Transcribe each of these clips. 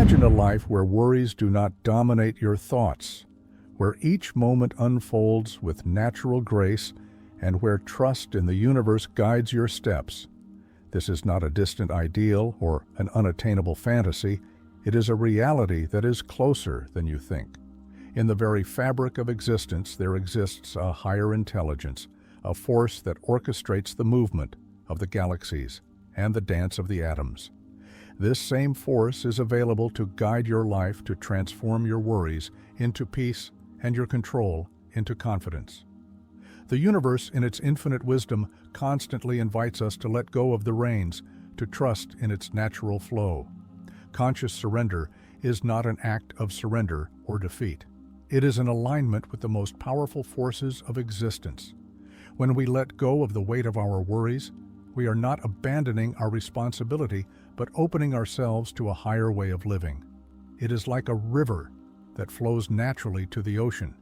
Imagine a life where worries do not dominate your thoughts, where each moment unfolds with natural grace, and where trust in the universe guides your steps. This is not a distant ideal or an unattainable fantasy. It is a reality that is closer than you think. In the very fabric of existence, there exists a higher intelligence, a force that orchestrates the movement of the galaxies and the dance of the atoms. This same force is available to guide your life, to transform your worries into peace and your control into confidence. The universe, in its infinite wisdom, constantly invites us to let go of the reins, to trust in its natural flow. Conscious surrender is not an act of surrender or defeat. It is an alignment with the most powerful forces of existence. When we let go of the weight of our worries, we are not abandoning our responsibility, but opening ourselves to a higher way of living. It is like a river that flows naturally to the ocean.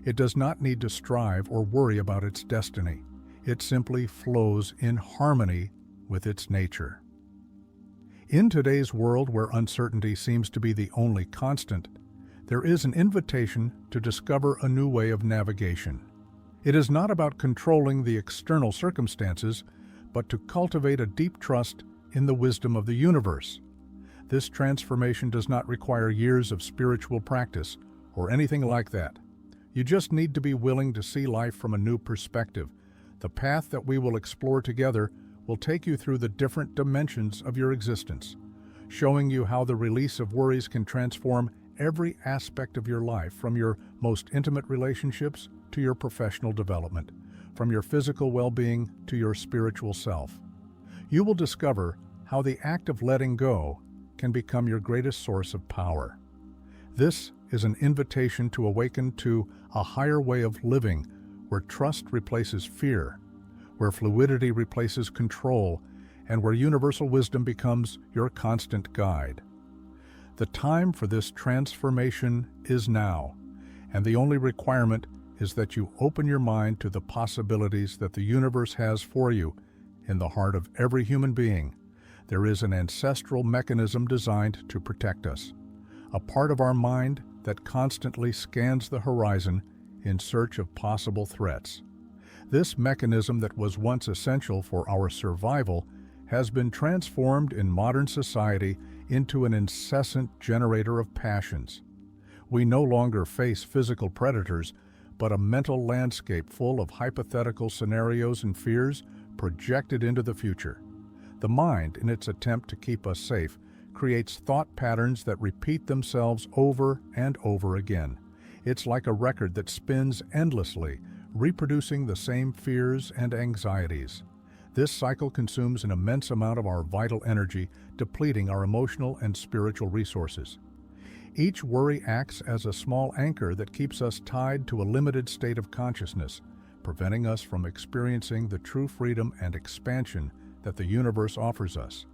It does not need to strive or worry about its destiny. It simply flows in harmony with its nature. In today's world where uncertainty seems to be the only constant, there is an invitation to discover a new way of navigation. It is not about controlling the external circumstances, but to cultivate a deep trust in the wisdom of the universe. This transformation does not require years of spiritual practice or anything like that. You just need to be willing to see life from a new perspective. The path that we will explore together will take you through the different dimensions of your existence, showing you how the release of worries can transform every aspect of your life, from your most intimate relationships to your professional development, from your physical well-being to your spiritual self. You will discover how the act of letting go can become your greatest source of power. This is an invitation to awaken to a higher way of living, where trust replaces fear, where fluidity replaces control, and where universal wisdom becomes your constant guide. The time for this transformation is now, and the only requirement is that you open your mind to the possibilities that the universe has for you. In the heart of every human being, there is an ancestral mechanism designed to protect us, a part of our mind that constantly scans the horizon in search of possible threats. This mechanism that was once essential for our survival has been transformed in modern society into an incessant generator of passions. We no longer face physical predators, but a mental landscape full of hypothetical scenarios and fears projected into the future. The mind, in its attempt to keep us safe, creates thought patterns that repeat themselves over and over again. It's like a record that spins endlessly, reproducing the same fears and anxieties. This cycle consumes an immense amount of our vital energy, depleting our emotional and spiritual resources. Each worry acts as a small anchor that keeps us tied to a limited state of consciousness, preventing us from experiencing the true freedom and expansion that the universe offers us.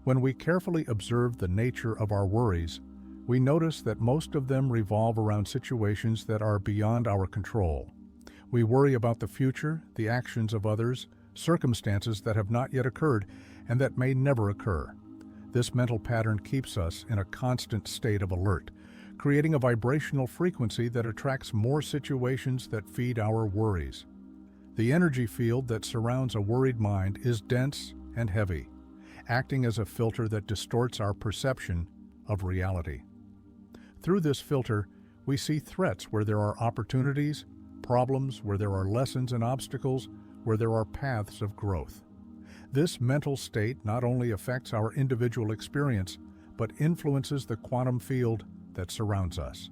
When we carefully observe the nature of our worries, we notice that most of them revolve around situations that are beyond our control. We worry about the future, the actions of others, circumstances that have not yet occurred and that may never occur. This mental pattern keeps us in a constant state of alert, creating a vibrational frequency that attracts more situations that feed our worries. The energy field that surrounds a worried mind is dense and heavy, acting as a filter that distorts our perception of reality. Through this filter, we see threats where there are opportunities, problems where there are lessons and obstacles where there are paths of growth. This mental state not only affects our individual experience, but influences the quantum field that surrounds us,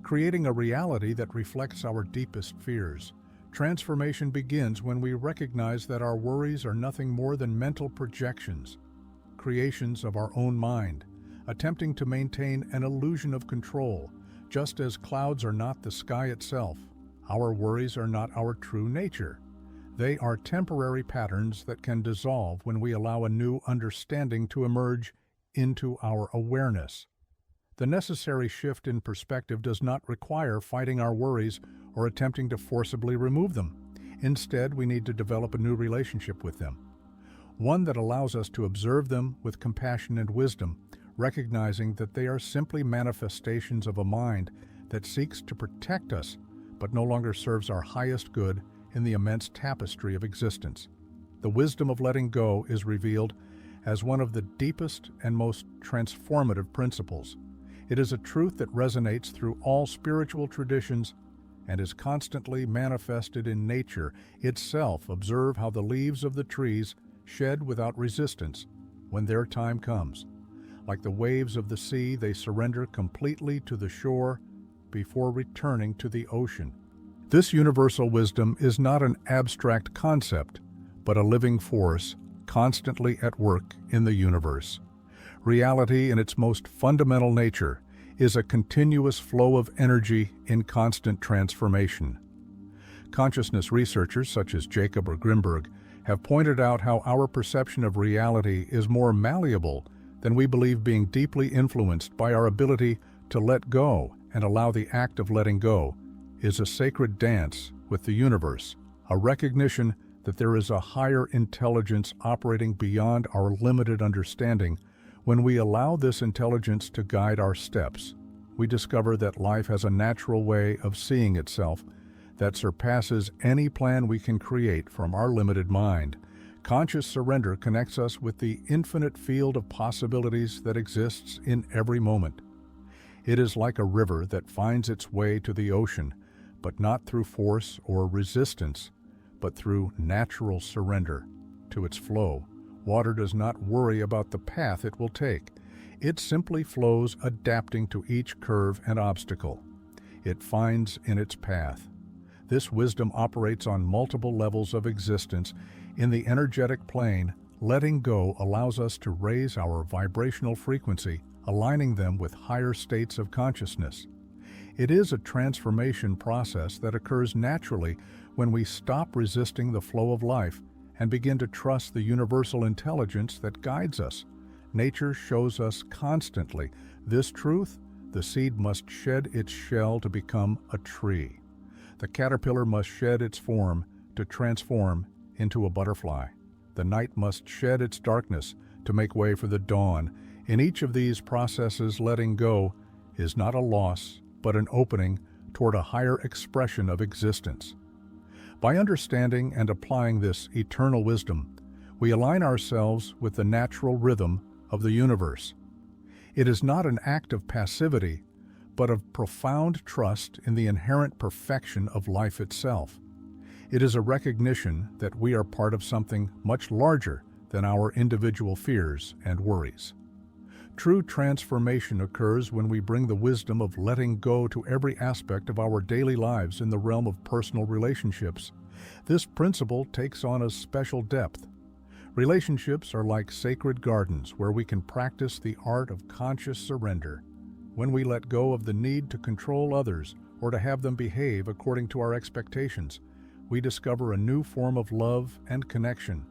creating a reality that reflects our deepest fears. Transformation begins when we recognize that our worries are nothing more than mental projections, creations of our own mind, attempting to maintain an illusion of control. Just as clouds are not the sky itself, our worries are not our true nature. They are temporary patterns that can dissolve when we allow a new understanding to emerge into our awareness. The necessary shift in perspective does not require fighting our worries or attempting to forcibly remove them. Instead, we need to develop a new relationship with them, one that allows us to observe them with compassion and wisdom, recognizing that they are simply manifestations of a mind that seeks to protect us, but no longer serves our highest good in the immense tapestry of existence. The wisdom of letting go is revealed as one of the deepest and most transformative principles. It is a truth that resonates through all spiritual traditions and is constantly manifested in nature itself. Observe how the leaves of the trees shed without resistance when their time comes. Like the waves of the sea, they surrender completely to the shore before returning to the ocean. This universal wisdom is not an abstract concept, but a living force constantly at work in the universe. Reality, in its most fundamental nature, is a continuous flow of energy in constant transformation. Consciousness researchers such as Jacobo or Grinberg have pointed out how our perception of reality is more malleable than we believe, being deeply influenced by our ability to let go and allow the act of letting go is a sacred dance with the universe, a recognition that there is a higher intelligence operating beyond our limited understanding. When we allow this intelligence to guide our steps, we discover that life has a natural way of seeing itself that surpasses any plan we can create from our limited mind. Conscious surrender connects us with the infinite field of possibilities that exists in every moment. It is like a river that finds its way to the ocean, but not through force or resistance, but through natural surrender to its flow. Water does not worry about the path it will take. It simply flows, adapting to each curve and obstacle it finds in its path. This wisdom operates on multiple levels of existence. In the energetic plane, letting go allows us to raise our vibrational frequency, aligning them with higher states of consciousness. It is a transformation process that occurs naturally when we stop resisting the flow of life and begin to trust the universal intelligence that guides us. Nature shows us constantly this truth. The seed must shed its shell to become a tree. The caterpillar must shed its form to transform into a butterfly. The night must shed its darkness to make way for the dawn. In each of these processes, letting go is not a loss, but an opening toward a higher expression of existence. By understanding and applying this eternal wisdom, we align ourselves with the natural rhythm of the universe. It is not an act of passivity, but of profound trust in the inherent perfection of life itself. It is a recognition that we are part of something much larger than our individual fears and worries. True transformation occurs when we bring the wisdom of letting go to every aspect of our daily lives in the realm of personal relationships. This principle takes on a special depth. Relationships are like sacred gardens where we can practice the art of conscious surrender. When we let go of the need to control others or to have them behave according to our expectations, we discover a new form of love and connection.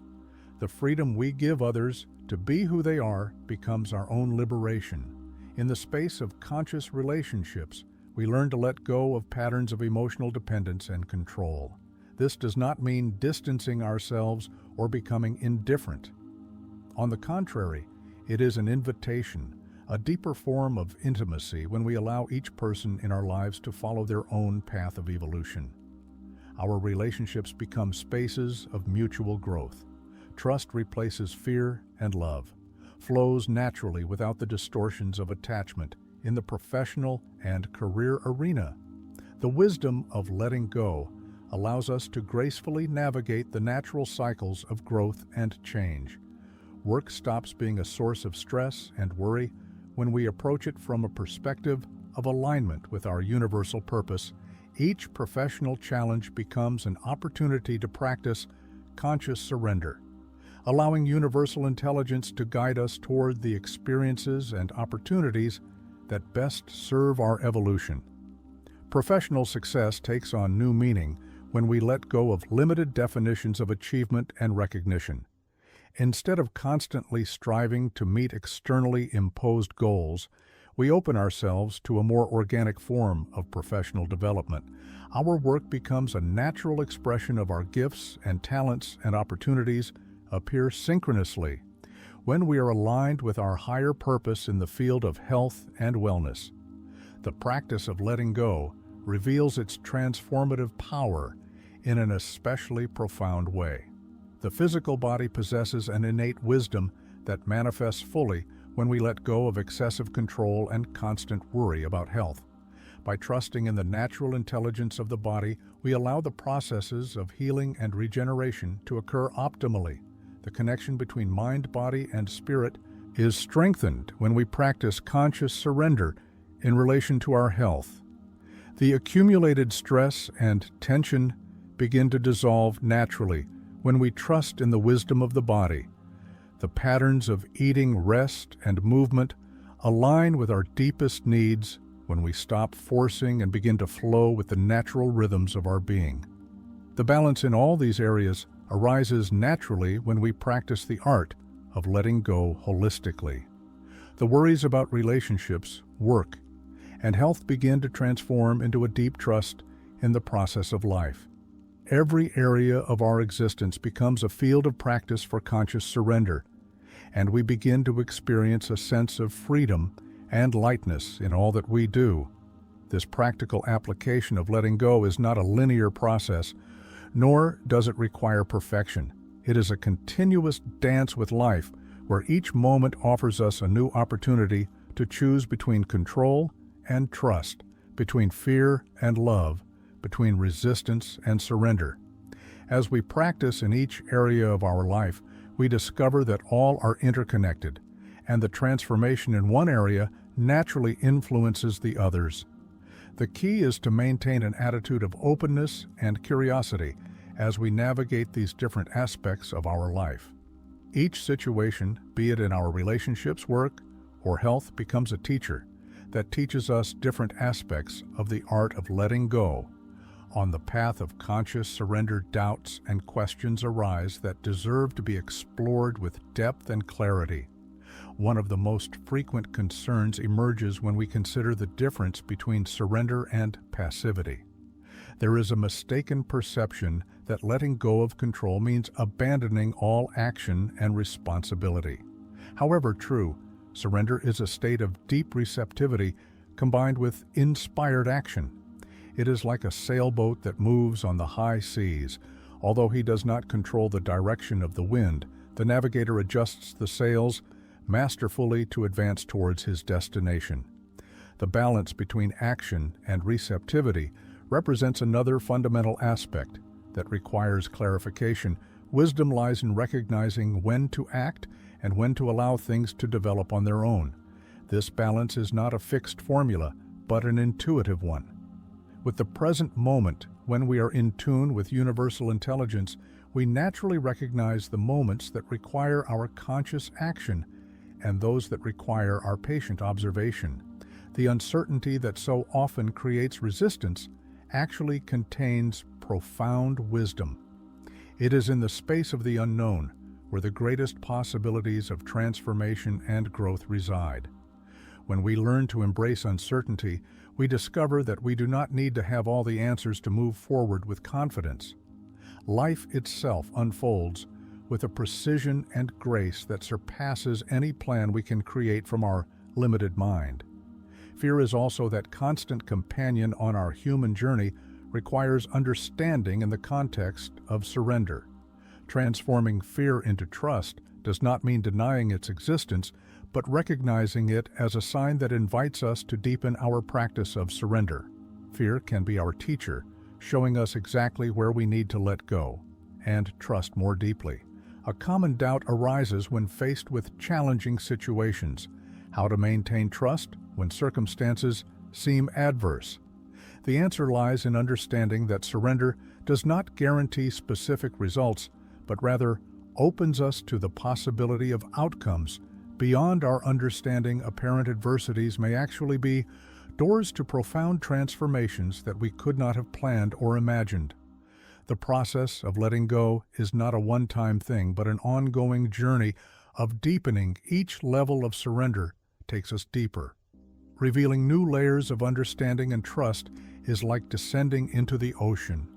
The freedom we give others to be who they are becomes our own liberation. In the space of conscious relationships, we learn to let go of patterns of emotional dependence and control. This does not mean distancing ourselves or becoming indifferent. On the contrary, it is an invitation, a deeper form of intimacy when we allow each person in our lives to follow their own path of evolution. Our relationships become spaces of mutual growth. Trust replaces fear, and love flows naturally without the distortions of attachment. In the professional and career arena, the wisdom of letting go allows us to gracefully navigate the natural cycles of growth and change. Work stops being a source of stress and worry when we approach it from a perspective of alignment with our universal purpose. Each professional challenge becomes an opportunity to practice conscious surrender, allowing universal intelligence to guide us toward the experiences and opportunities that best serve our evolution. Professional success takes on new meaning when we let go of limited definitions of achievement and recognition. Instead of constantly striving to meet externally imposed goals, we open ourselves to a more organic form of professional development. Our work becomes a natural expression of our gifts, and talents and opportunities appear synchronously. when we are aligned with our higher purpose in the field of health and wellness. The practice of letting go reveals its transformative power in an especially profound way. The physical body possesses an innate wisdom that manifests fully when we let go of excessive control and constant worry about health. By trusting in the natural intelligence of the body, we allow the processes of healing and regeneration to occur optimally. The connection between mind, body, and spirit is strengthened when we practice conscious surrender in relation to our health. The accumulated stress and tension begin to dissolve naturally when we trust in the wisdom of the body. The patterns of eating, rest, and movement align with our deepest needs when we stop forcing and begin to flow with the natural rhythms of our being. The balance in all these areas arises naturally when we practice the art of letting go holistically. The worries about relationships, work, and health begin to transform into a deep trust in the process of life. Every area of our existence becomes a field of practice for conscious surrender, and we begin to experience a sense of freedom and lightness in all that we do. This practical application of letting go is not a linear process, nor does it require perfection. It is a continuous dance with life, where each moment offers us a new opportunity to choose between control and trust, between fear and love, between resistance and surrender. As we practice in each area of our life, we discover that all are interconnected, and the transformation in one area naturally influences the others. The key is to maintain an attitude of openness and curiosity as we navigate these different aspects of our life. Each situation, be it in our relationships, work, or health, becomes a teacher that teaches us different aspects of the art of letting go. On the path of conscious surrender, doubts and questions arise that deserve to be explored with depth and clarity. One of the most frequent concerns emerges when we consider the difference between surrender and passivity. There is a mistaken perception that letting go of control means abandoning all action and responsibility. However true, surrender is a state of deep receptivity combined with inspired action. It is like a sailboat that moves on the high seas. Although he does not control the direction of the wind, the navigator adjusts the sails masterfully to advance towards his destination. The balance between action and receptivity represents another fundamental aspect that requires clarification. Wisdom lies in recognizing when to act and when to allow things to develop on their own. This balance is not a fixed formula, but an intuitive one. With the present moment, when we are in tune with universal intelligence, we naturally recognize the moments that require our conscious action and those that require our patient observation. The uncertainty that so often creates resistance actually contains profound wisdom. It is in the space of the unknown where the greatest possibilities of transformation and growth reside. When we learn to embrace uncertainty, we discover that we do not need to have all the answers to move forward with confidence. Life itself unfolds with a precision and grace that surpasses any plan we can create from our limited mind. Fear is also that constant companion on our human journey, requires understanding in the context of surrender. Transforming fear into trust does not mean denying its existence, but recognizing it as a sign that invites us to deepen our practice of surrender. Fear can be our teacher, showing us exactly where we need to let go and trust more deeply. A common doubt arises when faced with challenging situations: how to maintain trust when circumstances seem adverse. The answer lies in understanding that surrender does not guarantee specific results, but rather opens us to the possibility of outcomes beyond our understanding. Apparent adversities may actually be doors to profound transformations that we could not have planned or imagined. The process of letting go is not a one-time thing, but an ongoing journey of deepening. Each level of surrender takes us deeper. Revealing new layers of understanding and trust is like descending into the ocean.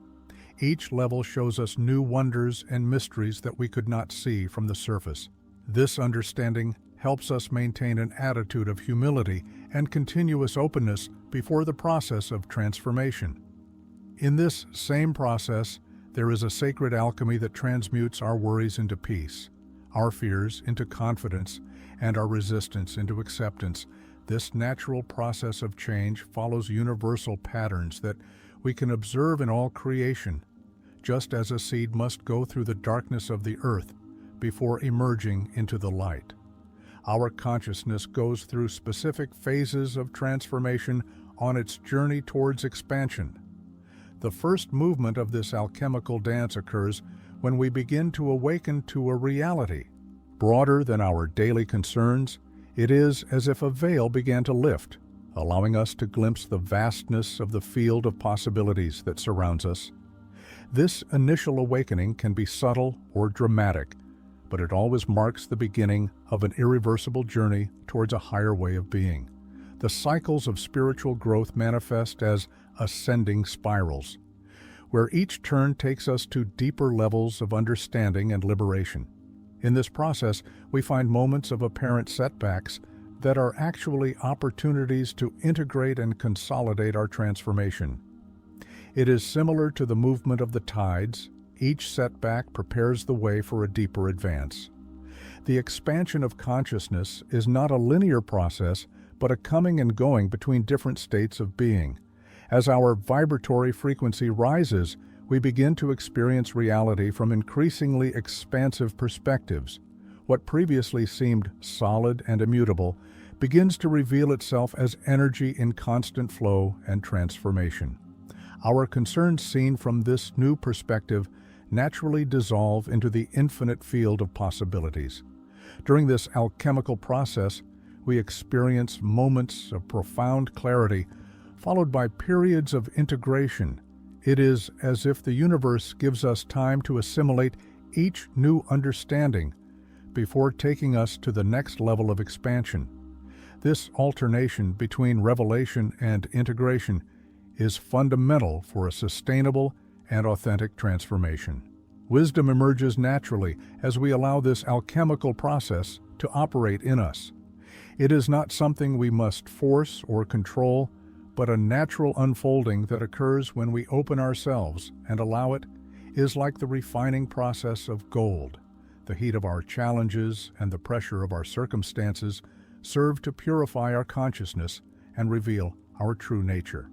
Each level shows us new wonders and mysteries that we could not see from the surface. This understanding helps us maintain an attitude of humility and continuous openness before the process of transformation. In this same process, there is a sacred alchemy that transmutes our worries into peace, our fears into confidence, and our resistance into acceptance. This natural process of change follows universal patterns that we can observe in all creation, just as a seed must go through the darkness of the earth before emerging into the light. Our consciousness goes through specific phases of transformation on its journey towards expansion. The first movement of this alchemical dance occurs when we begin to awaken to a reality broader than our daily concerns. It is as if a veil began to lift, allowing us to glimpse the vastness of the field of possibilities that surrounds us. This initial awakening can be subtle or dramatic, but it always marks the beginning of an irreversible journey towards a higher way of being. The cycles of spiritual growth manifest as ascending spirals, where each turn takes us to deeper levels of understanding and liberation. In this process, we find moments of apparent setbacks that are actually opportunities to integrate and consolidate our transformation. It is similar to the movement of the tides. Each setback prepares the way for a deeper advance. The expansion of consciousness is not a linear process, but a coming and going between different states of being. As our vibratory frequency rises, we begin to experience reality from increasingly expansive perspectives. What previously seemed solid and immutable begins to reveal itself as energy in constant flow and transformation. Our concerns seen from this new perspective naturally dissolve into the infinite field of possibilities. During this alchemical process, we experience moments of profound clarity, followed by periods of integration. It is as if the universe gives us time to assimilate each new understanding before taking us to the next level of expansion. This alternation between revelation and integration is fundamental for a sustainable and authentic transformation. Wisdom emerges naturally as we allow this alchemical process to operate in us. It is not something we must force or control, but a natural unfolding that occurs when we open ourselves and allow it. Is like the refining process of gold. The heat of our challenges and the pressure of our circumstances serve to purify our consciousness and reveal our true nature.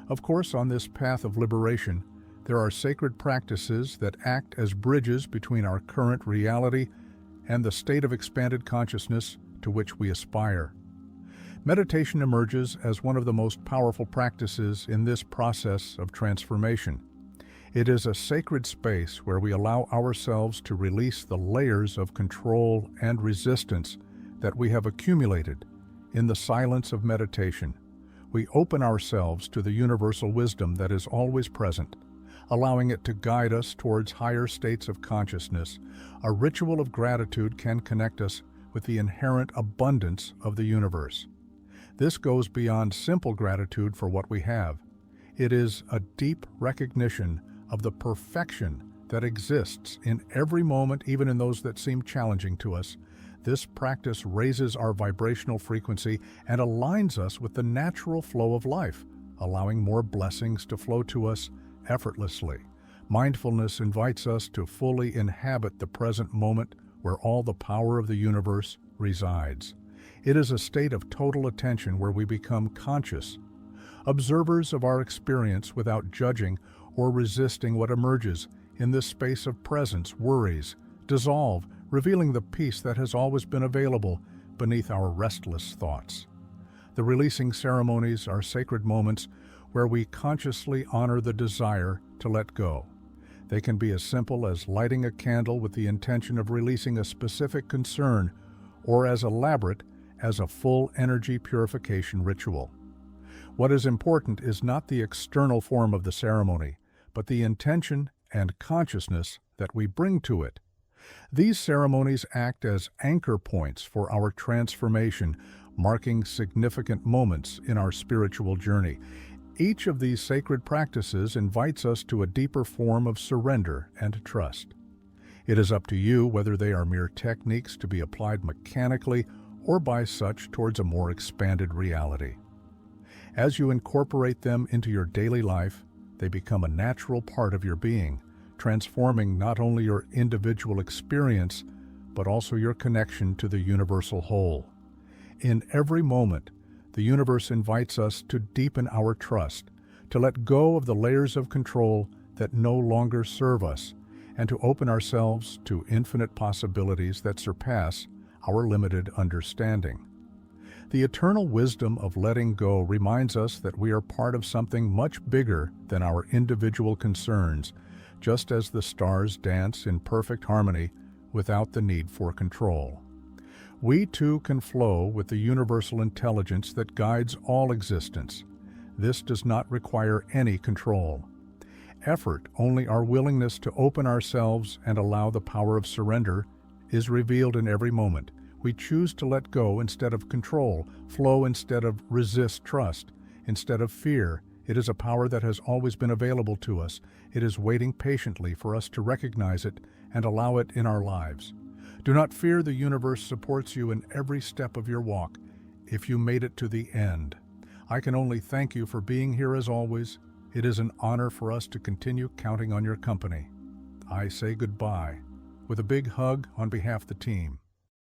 Of course, on this path of liberation, there are sacred practices that act as bridges between our current reality and the state of expanded consciousness to which we aspire. Meditation emerges as one of the most powerful practices in this process of transformation. It is a sacred space where we allow ourselves to release the layers of control and resistance that we have accumulated in the silence of meditation. We open ourselves to the universal wisdom that is always present, allowing it to guide us towards higher states of consciousness. A ritual of gratitude can connect us with the inherent abundance of the universe. This goes beyond simple gratitude for what we have. It is a deep recognition of the perfection that exists in every moment, even in those that seem challenging to us. This practice raises our vibrational frequency and aligns us with the natural flow of life, allowing more blessings to flow to us effortlessly. Mindfulness invites us to fully inhabit the present moment where all the power of the universe resides. It is a state of total attention where we become conscious, observers of our experience without judging or resisting what emerges. In this space of presence, worries dissolve, revealing the peace that has always been available beneath our restless thoughts. The releasing ceremonies are sacred moments where we consciously honor the desire to let go. They can be as simple as lighting a candle with the intention of releasing a specific concern, or as elaborate as a full energy purification ritual. What is important is not the external form of the ceremony, but the intention and consciousness that we bring to it. These ceremonies act as anchor points for our transformation, marking significant moments in our spiritual journey. Each of these sacred practices invites us to a deeper form of surrender and trust. It is up to you whether they are mere techniques to be applied mechanically or by such towards a more expanded reality. As you incorporate them into your daily life, they become a natural part of your being, transforming not only your individual experience, but also your connection to the universal whole. In every moment, the universe invites us to deepen our trust, to let go of the layers of control that no longer serve us, and to open ourselves to infinite possibilities that surpass our limited understanding. The eternal wisdom of letting go reminds us that we are part of something much bigger than our individual concerns, just as the stars dance in perfect harmony without the need for control. We too can flow with the universal intelligence that guides all existence. This does not require any control. Effort, only our willingness to open ourselves and allow the power of surrender, is revealed in every moment. We choose to let go instead of control, flow instead of resist, trust instead of fear. It is a power that has always been available to us. It is waiting patiently for us to recognize it and allow it in our lives. Do not fear, the universe supports you in every step of your walk, if you made it to the end. I can only thank you for being here as always. It is an honor for us to continue counting on your company. I say goodbye with a big hug on behalf of the team.